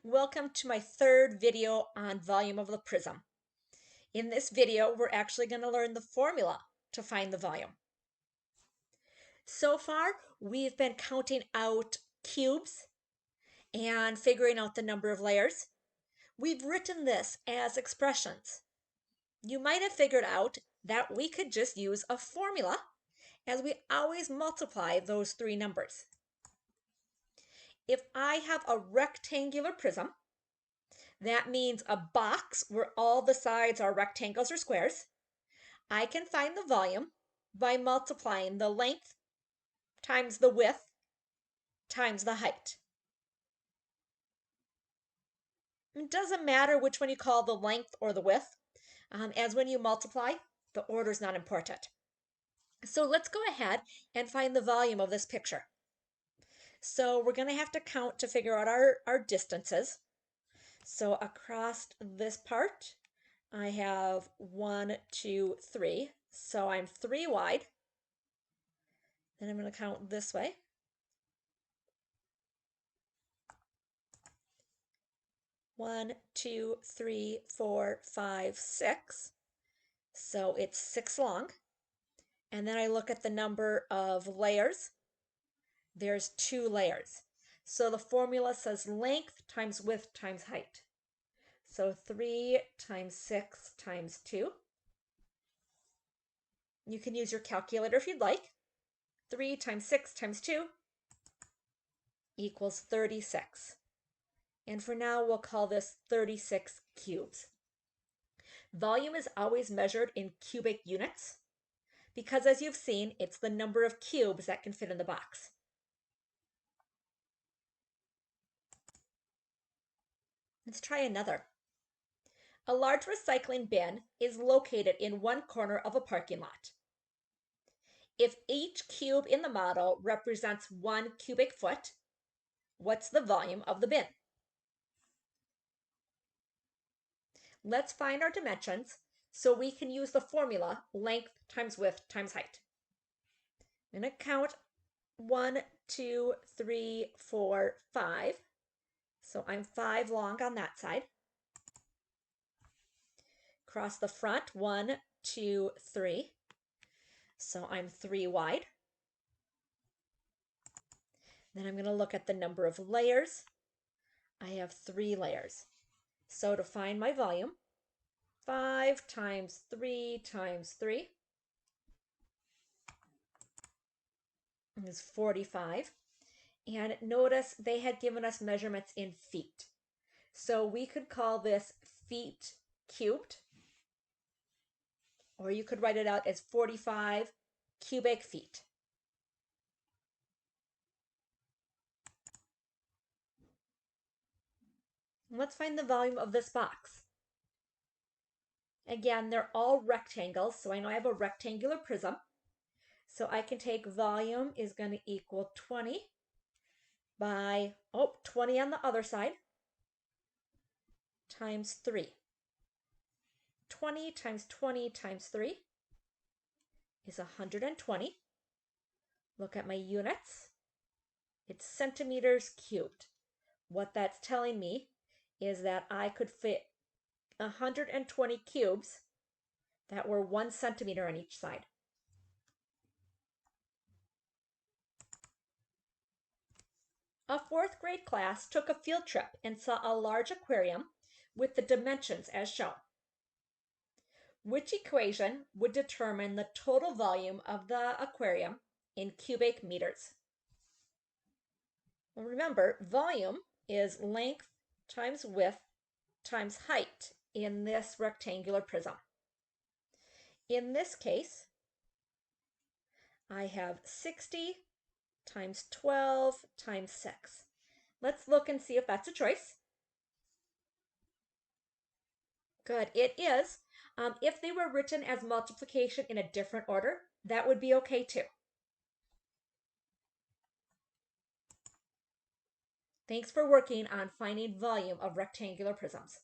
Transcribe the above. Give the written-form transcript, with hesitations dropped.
Welcome to my third video on volume of the prism. In this video, we're actually going to learn the formula to find the volume. So far, we've been counting out cubes and figuring out the number of layers. We've written this as expressions. You might have figured out that we could just use a formula as we always multiply those three numbers. If I have a rectangular prism, that means a box where all the sides are rectangles or squares. I can find the volume by multiplying the length times the width times the height. It doesn't matter which one you call the length or the width, as when you multiply, the order is not important. So let's go ahead and find the volume of this picture. So we're going to have to count to figure out our distances. So across this part, I have 1, 2, 3. So I'm 3 wide. Then I'm going to count this way. 1, 2, 3, 4, 5, 6. So it's 6 long. And then I look at the number of layers. There's 2 layers. So the formula says length times width times height. So 3 times 6 times 2. You can use your calculator if you'd like. 3 times 6 times 2 equals 36. And for now, we'll call this 36 cubes. Volume is always measured in cubic units because, as you've seen, it's the number of cubes that can fit in the box. Let's try another. A large recycling bin is located in one corner of a parking lot. If each cube in the model represents 1 cubic foot, what's the volume of the bin? Let's find our dimensions so we can use the formula length times width times height. I'm going to count 1, 2, 3, 4, 5. So I'm 5 long on that side. Across the front, 1, 2, 3. So I'm 3 wide. Then I'm going to look at the number of layers. I have 3 layers. So to find my volume, 5 times 3 times 3 is 45. And notice they had given us measurements in feet. So we could call this feet cubed, or you could write it out as 45 cubic feet. Let's find the volume of this box. Again, they're all rectangles, so I know I have a rectangular prism. So I can take volume is going to equal 20 by, 20 on the other side, times 3. 20 times 20 times 3 is 120. Look at my units. It's centimeters cubed. What that's telling me is that I could fit 120 cubes that were 1 centimeter on each side. A 4th grade class took a field trip and saw a large aquarium with the dimensions as shown. Which equation would determine the total volume of the aquarium in cubic meters? Well, remember, volume is length times width times height in this rectangular prism. In this case, I have 60 times 12 times 6. Let's look and see if that's a choice. Good, it is. If they were written as multiplication in a different order, that would be okay too. Thanks for working on finding volume of rectangular prisms.